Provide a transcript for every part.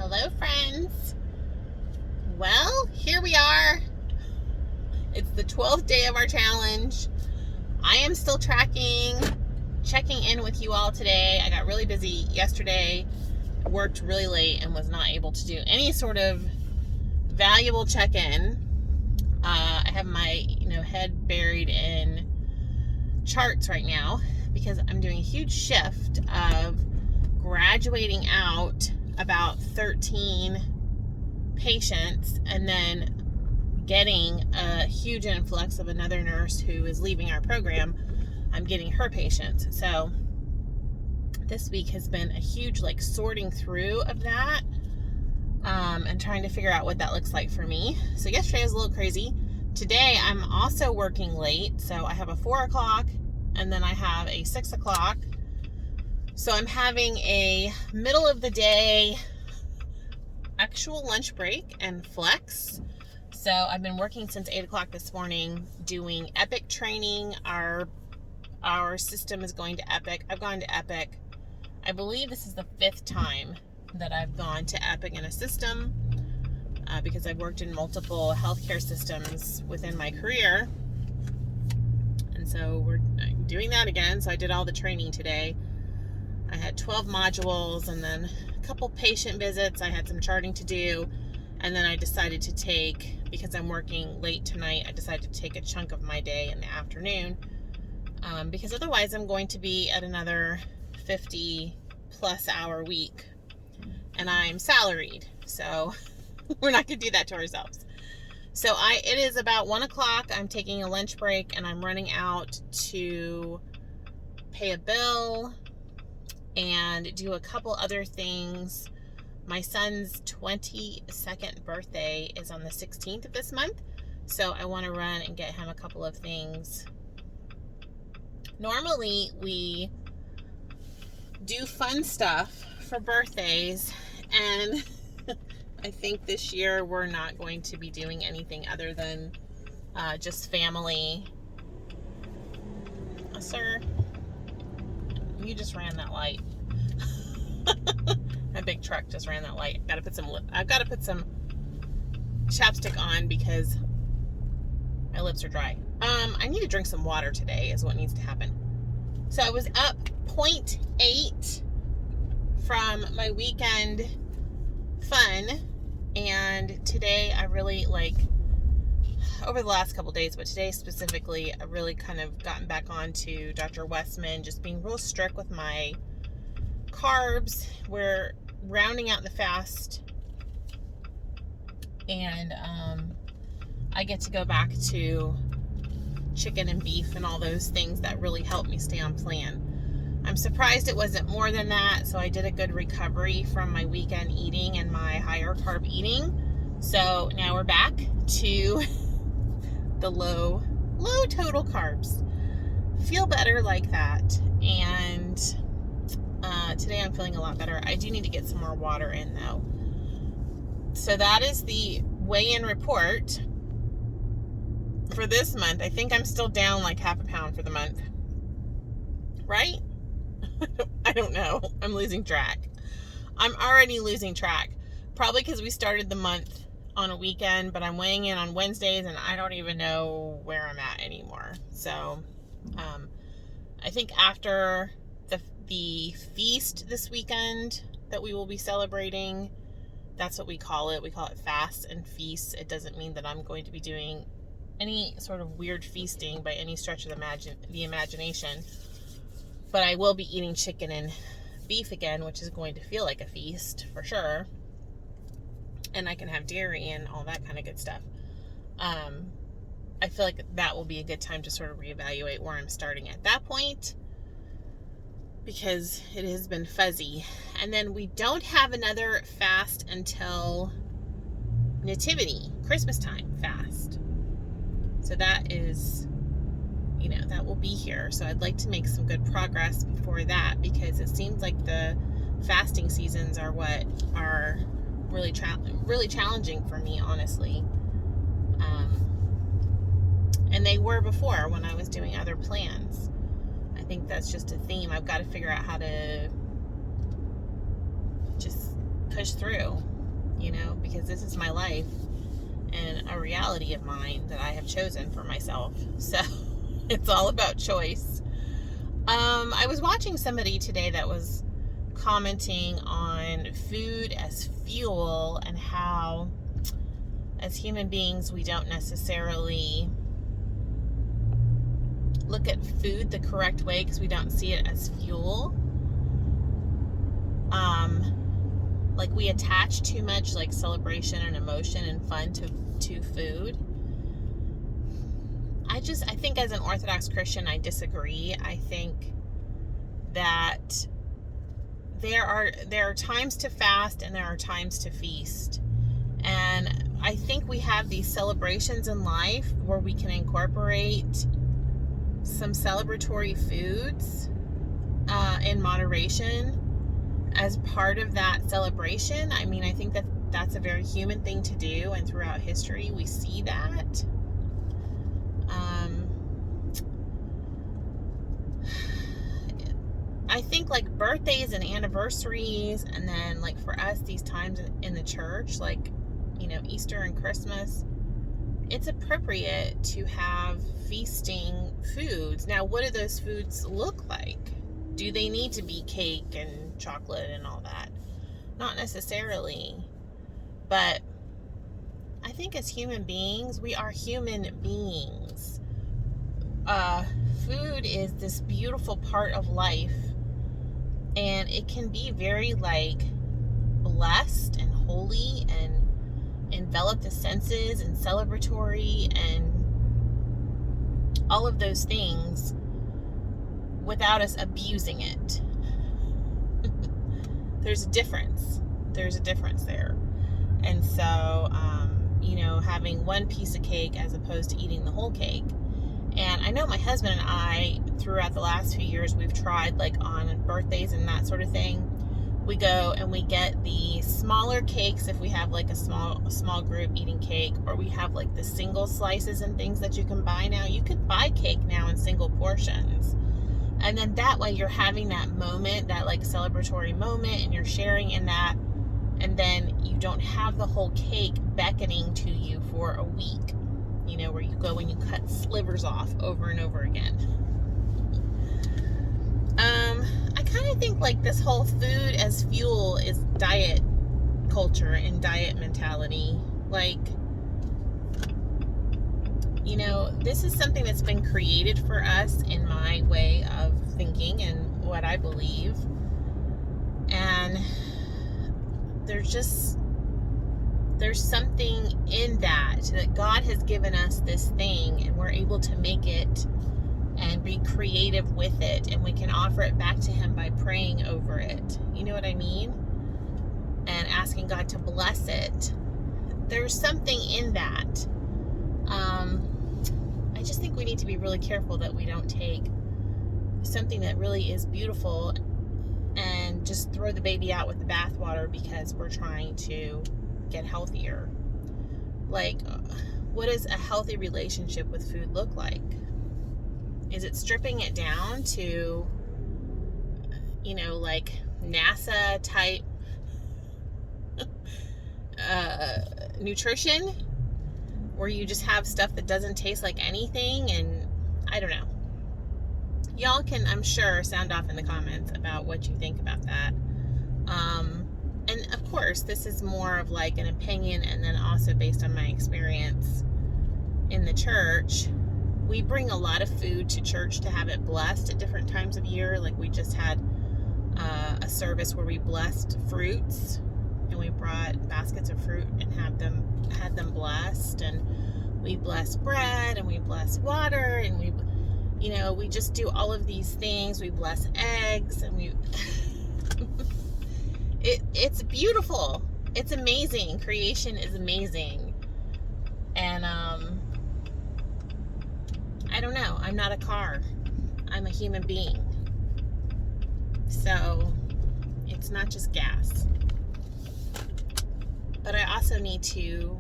Hello, friends. Well, here we are. It's the 12th day of our challenge. I am still checking in with you all today. I got really busy yesterday, worked really late, and was not able to do any sort of valuable check-in. I have my head buried in charts right now because I'm doing a huge shift of graduating out about 13 patients and then getting a huge influx of another nurse who is leaving our program. I'm getting her patients. So this week has been a huge sorting through of that and trying to figure out what that looks like for me. So yesterday was a little crazy. Today I'm also working late. So I have a 4 o'clock and then I have a 6 o'clock. So I'm having a middle of the day actual lunch break and flex. So I've been working since 8 o'clock this morning doing Epic training. Our system is going to Epic. I've gone to Epic. I believe this is the 5th time that I've gone to Epic in a system because I've worked in multiple healthcare systems within my career. And so we're doing that again. So I did all the training today. I had 12 modules and then a couple patient visits. I had some charting to do. And then I decided to take, because I'm working late tonight, I decided to take a chunk of my day in the afternoon. Because otherwise I'm going to be at another 50 plus hour week. And I'm salaried. So we're not going to do that to ourselves. So it is about 1 o'clock. I'm taking a lunch break and I'm running out to pay a bill and do a couple other things. My son's 22nd birthday is on the 16th of this month, so I want to run and get him a couple of things. Normally, we do fun stuff for birthdays, and I think this year we're not going to be doing anything other than just family. Sir, you just ran that light. My big truck just ran that light. I've got to put some chapstick on because my lips are dry. I need to drink some water today is what needs to happen. So I was up 0.8 from my weekend fun, and today I really over the last couple days, but today specifically, I really kind of gotten back onto Dr. Westman, just being real strict with my carbs. We're rounding out the fast, and I get to go back to chicken and beef and all those things that really help me stay on plan. I'm surprised it wasn't more than that, so I did a good recovery from my weekend eating and my higher carb eating. So now we're back to the low total carbs. Feel better like that, and today I'm feeling a lot better. I do need to get some more water in though. So that is the weigh-in report for this month. I think I'm still down half a pound for the month. Right? I don't know. I'm losing track. I'm already losing track. Probably because we started the month on a weekend, but I'm weighing in on Wednesdays and I don't even know where I'm at anymore. So I think after the feast this weekend that we will be celebrating, that's what we call it. We call it fasts and feasts. It doesn't mean that I'm going to be doing any sort of weird feasting by any stretch of the imagination. But I will be eating chicken and beef again, which is going to feel like a feast for sure. And I can have dairy and all that kind of good stuff. I feel like that will be a good time to sort of reevaluate where I'm starting at that point, because it has been fuzzy. And then we don't have another fast until Nativity, Christmas time fast. So that is, that will be here. So I'd like to make some good progress before that, because it seems like the fasting seasons are what are really challenging for me, honestly. And they were before when I was doing other plans. I think that's just a theme. I've got to figure out how to just push through. because this is my life and a reality of mine that I have chosen for myself. So it's all about choice. I was watching somebody today that was commenting on food as fuel and how, as human beings, we don't necessarily look at food the correct way because we don't see it as fuel. Like we attach too much like celebration and emotion and fun to food. I think as an Orthodox Christian, I disagree. I think that there are times to fast and there are times to feast. And I think we have these celebrations in life where we can incorporate some celebratory foods in moderation as part of that celebration. I mean, I think that that's a very human thing to do, and throughout history we see that. I think like birthdays and anniversaries, and then like for us, these times in the church, like, Easter and Christmas, it's appropriate to have feasting foods. Now, what do those foods look like? Do they need to be cake and chocolate and all that? Not necessarily. But I think as human beings, we are human beings. Food is this beautiful part of life, and it can be very like blessed and holy and envelop the senses and celebratory and all of those things without us abusing it. There's a difference there. And so having one piece of cake as opposed to eating the whole cake. And I know my husband and I, throughout the last few years, we've tried like on birthdays and that sort of thing, we go and we get the smaller cakes if we have like a small group eating cake, or we have like the single slices and things that you can buy now. You could buy cake now in single portions. And then that way you're having that moment, that like celebratory moment, and you're sharing in that. And then you don't have the whole cake beckoning to you for a week, where you go and you cut slivers off over and over again. I kind of think like this whole food as fuel is diet culture and diet mentality. Like, this is something that's been created for us in my way of thinking and what I believe. And there's something in that God has given us this thing, and we're able to make it and be creative with it, and we can offer it back to Him by praying over it. You know what I mean? And asking God to bless it. There's something in that. I just think we need to be really careful that we don't take something that really is beautiful and just throw the baby out with the bathwater because we're trying to get healthier. Like, what does a healthy relationship with food look like? Is it stripping it down to, like NASA type nutrition, where you just have stuff that doesn't taste like anything? And I don't know. Y'all can, I'm sure, sound off in the comments about what you think about that. And of course, this is more of like an opinion, and then also based on my experience in the church. We bring a lot of food to church to have it blessed at different times of year. Like we just had a service where we blessed fruits, and we brought baskets of fruit and had them blessed, and we bless bread, and we bless water, and we just do all of these things. We bless eggs, and it's beautiful. It's amazing. Creation is amazing. And I don't know. I'm not a car. I'm a human being. So it's not just gas. But I also need to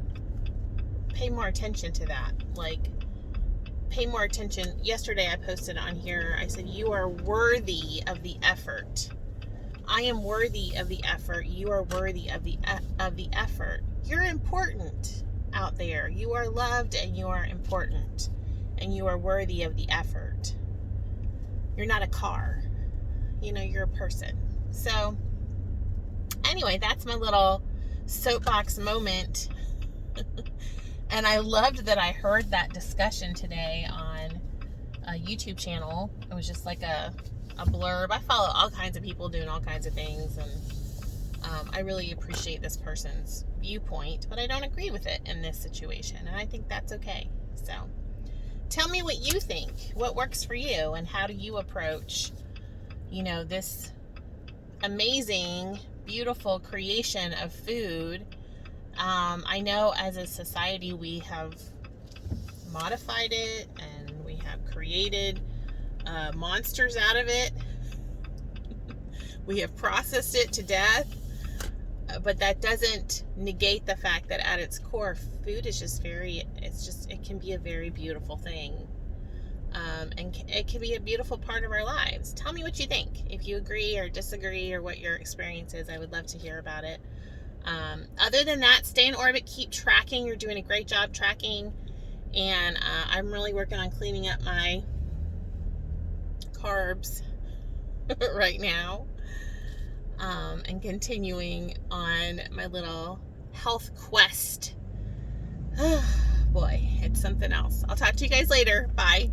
pay more attention to that. Like, pay more attention. Yesterday I posted on here, I said, you are worthy of the effort. I am worthy of the effort. You are worthy of the effort. You're important out there. You are loved and you are important. And you are worthy of the effort. You're not a car. You're a person. So, anyway, that's my little soapbox moment. And I loved that I heard that discussion today on a YouTube channel. It was just like a blurb. I follow all kinds of people doing all kinds of things, and I really appreciate this person's viewpoint, but I don't agree with it in this situation, and I think that's okay. So tell me what you think. What works for you, and how do you approach this amazing, beautiful creation of food? I know as a society we have modified it and we have created monsters out of it. We have processed it to death, but that doesn't negate the fact that at its core, food is it can be a very beautiful thing. And it can be a beautiful part of our lives. Tell me what you think. If you agree or disagree or what your experience is, I would love to hear about it. Other than that, stay in orbit, keep tracking. You're doing a great job tracking. And I'm really working on cleaning up my carbs right now. And continuing on my little health quest. Boy, it's something else. I'll talk to you guys later. Bye.